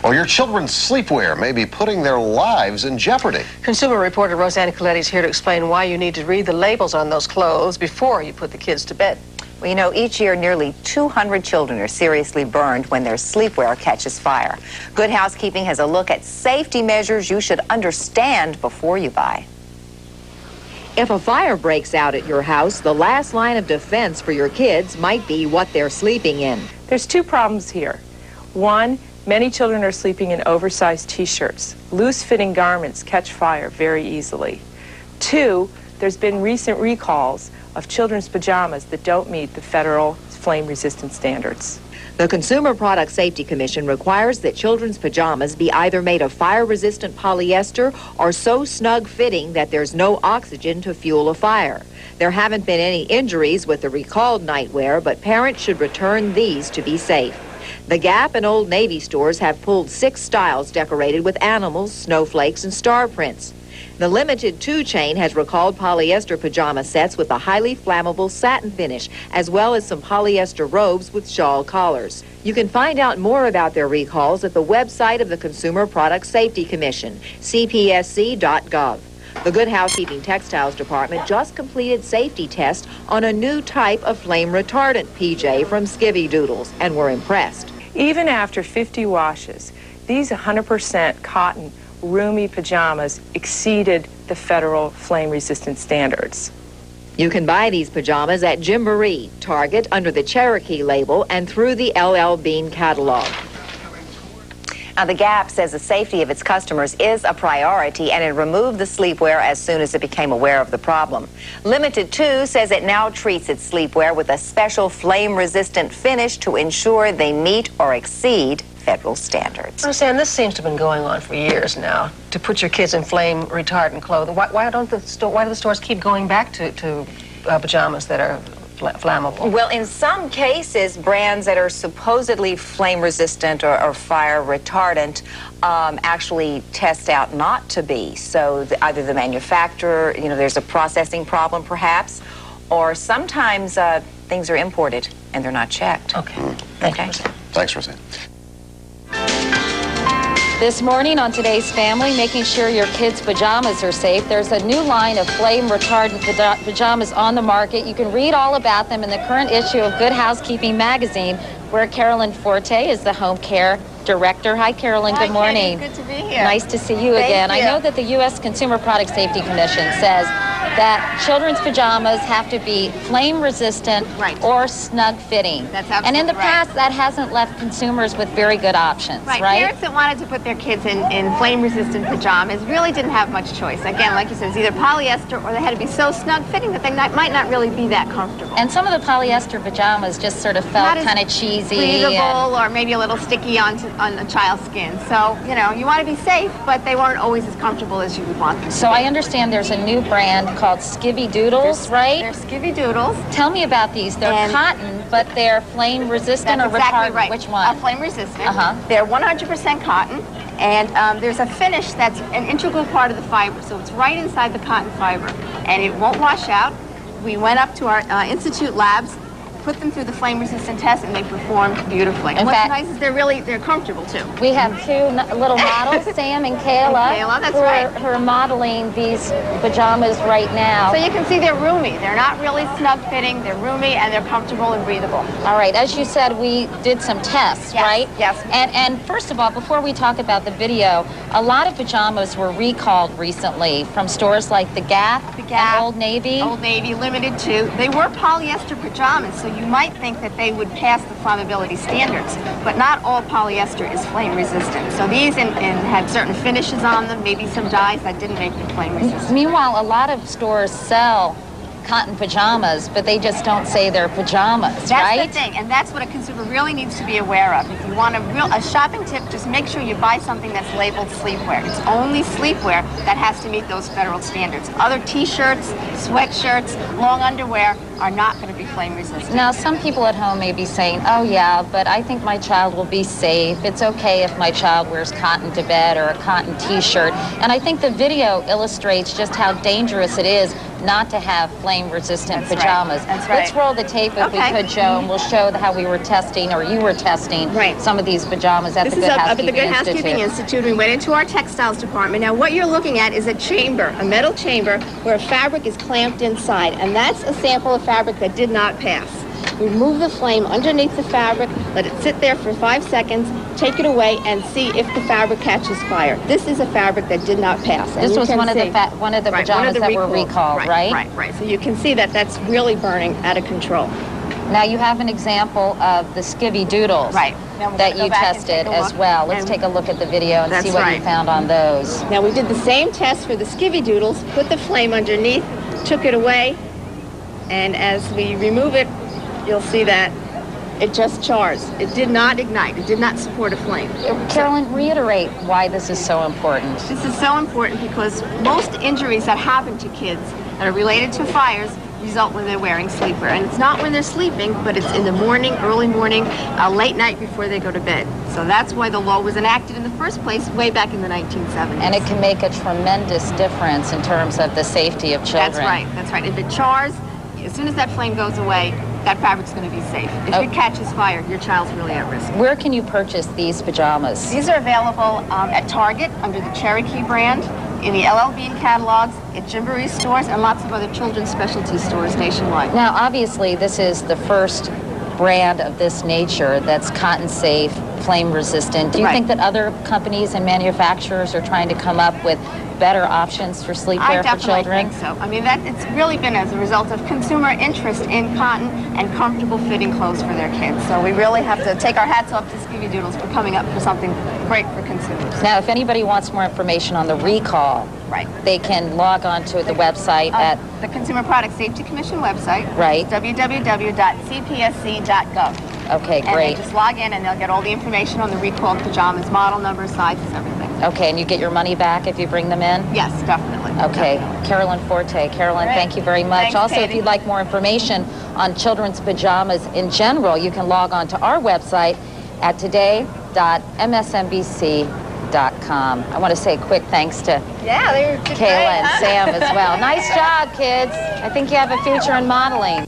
Well, your children's sleepwear may be putting their lives in jeopardy. Consumer reporter Rosanna Coletti is here to explain why you need to read the labels on those clothes before you put the kids to bed. Well, you know, each year nearly 200 children are seriously burned when their sleepwear catches fire. Good Housekeeping has a look at safety measures you should understand before you buy. If a fire breaks out at your house, the last line of defense for your kids might be what they're sleeping in. There's two problems here. One, many children are sleeping in oversized T-shirts. Loose-fitting garments catch fire very easily. Two, there's been recent recalls of children's pajamas that don't meet the federal flame-resistant standards. The Consumer Product Safety Commission requires that children's pajamas be either made of fire-resistant polyester or so snug-fitting that there's no oxygen to fuel a fire. There haven't been any injuries with the recalled nightwear, but parents should return these to be safe. The Gap and Old Navy stores have pulled 6 styles decorated with animals, snowflakes, and star prints. The Limited 2 chain has recalled polyester pajama sets with a highly flammable satin finish, as well as some polyester robes with shawl collars. You can find out more about their recalls at the website of the Consumer Product Safety Commission, cpsc.gov. The Good Housekeeping Textiles Department just completed safety tests on a new type of flame retardant PJ from Skivvydoodles and were impressed. Even after 50 washes, these 100% cotton roomy pajamas exceeded the federal flame-resistant standards. You can buy these pajamas at Gymboree, Target under the Cherokee label, and through the LL Bean catalog. Now, the Gap says the safety of its customers is a priority, and it removed the sleepwear as soon as it became aware of the problem. Limited 2 says it now treats its sleepwear with a special flame-resistant finish to ensure they meet or exceed federal standards. Roseanne, this seems to have been going on for years now, to put your kids in flame-retardant clothing. Why do the stores keep going back to pajamas that are flammable? Well, in some cases, brands that are supposedly flame-resistant or fire-retardant actually test out not to be. So either the manufacturer, you know, there's a processing problem perhaps, or sometimes things are imported and they're not checked. Okay. Thank you, Roseanne. Thanks, Roseanne. This morning on Today's Family, making sure your kids' pajamas are safe. There's a new line of flame-retardant pajamas on the market. You can read all about them in the current issue of Good Housekeeping magazine, where Carolyn Forte is the home care director. Hi, Carolyn. Good morning. Good to be here. Nice to see you again. Thank you. I know that the U.S. Consumer Product Safety Commission says that children's pajamas have to be flame-resistant or snug-fitting. That's absolutely And in the right. past, that hasn't left consumers with very good options, right? Parents that wanted to put their kids in flame-resistant pajamas really didn't have much choice. Again, like you said, it's either polyester or they had to be so snug-fitting that they might not really be that comfortable. And some of the polyester pajamas just sort of felt kind of cheesy. Breathable or maybe a little sticky on a child's skin. So, you know, you want to be safe, but they weren't always as comfortable as you would want them to So be. I understand there's a new brand called Skivvydoodles, right? They're Skivvydoodles. Tell me about these. They're cotton, but they're flame resistant That's or exactly retardant. right. Which one? Flame resistant. They're 100% cotton, and there's a finish that's an integral part of the fiber, so it's right inside the cotton fiber, and it won't wash out. We went up to our Institute labs, put them through the flame-resistant test, and they performed beautifully. And what's nice is they're comfortable too. We have two little models, Sam and Kayla, who are modeling these pajamas right now. So you can see they're roomy. They're not really snug-fitting. They're roomy and they're comfortable and breathable. All right. As you said, we did some tests, right? Yes. And first of all, before we talk about the video, a lot of pajamas were recalled recently from stores like the Gap and Old Navy. Old Navy, Limited 2. They were polyester pajamas, so you might think that they would pass the flammability standards, but not all polyester is flame resistant. So these had certain finishes on them, maybe some dyes that didn't make them flame resistant. Meanwhile, a lot of stores sell cotton pajamas, but they just don't say they're pajamas, right? That's the thing, and that's what a consumer really needs to be aware of. If you want a shopping tip, just make sure you buy something that's labeled sleepwear. It's only sleepwear that has to meet those federal standards. Other t-shirts, sweatshirts, long underwear are not going to be flame resistant. Now, some people at home may be saying, oh yeah, but I think my child will be safe. It's okay if my child wears cotton to bed or a cotton t-shirt. And I think the video illustrates just how dangerous it is not to have flame-resistant That's right. pajamas. That's right. Let's roll the tape if we Okay. could, Joe, and we'll show how we were testing, or you were testing, Right. some of these pajamas at This the is Good up at the Housekeeping Good Housekeeping Institute. We went into our textiles department. Now, what you're looking at is a chamber, a metal chamber, where a fabric is clamped inside, and that's a sample of fabric that did not pass. Remove the flame underneath the fabric, let it sit there for 5 seconds, take it away, and see if the fabric catches fire. This is a fabric that did not pass. And This you was can one of see- the pajamas Right, one of the that were recalled, right? Right. So you can see that that's really burning out of control. Now you have an example of the Skivvydoodles Right. Now we're that gonna go you back and tested take a as look. well. Let's And take a look at the video and see That's what you right. found on those. Now we did the same test for the Skivvydoodles, put the flame underneath, took it away, and as we remove it, you'll see that it just chars. It did not ignite. It did not support a flame. Carolyn, reiterate why this is so important. This is so important because most injuries that happen to kids that are related to fires result when they're wearing sleepwear. And it's not when they're sleeping, but it's in the morning, early morning, late night before they go to bed. So that's why the law was enacted in the first place way back in the 1970s. And it can make a tremendous difference in terms of the safety of children. That's right, that's right. If it chars, as soon as that flame goes away, that fabric's going to be safe. If Oh. it catches fire, your child's really at risk. Where can you purchase these pajamas? These are available at Target under the Cherokee brand, in the LL Bean catalogs, at Gymboree stores, and lots of other children's specialty stores nationwide. Now, obviously, this is the first brand of this nature that's cotton safe, flame resistant. Do you Right. think that other companies and manufacturers are trying to come up with better options for I sleepwear for definitely children? think so. I mean, it's really been as a result of consumer interest in cotton and comfortable fitting clothes for their kids. So we really have to take our hats off to Skivvydoodles for coming up with something great for consumers. Now, if anybody wants more information on the recall, Right. they can log on to the website at, The Consumer Product Safety Commission website, Right. www.cpsc.gov. okay, And they great. just log in and they'll get all the information on the recalled pajamas, model numbers, sizes, everything. Okay, and you get your money back if you bring them in? Yes, definitely. Okay, Definitely. Carolyn Forte. Carolyn, Great. thank you very much. Thanks, Also, if Katie. you'd like more information on children's pajamas in general, you can log on to our website at today.msnbc.com. I want to say a quick thanks to Yeah, they're Kayla and Sam as well. Nice job, kids. I think you have a future in modeling.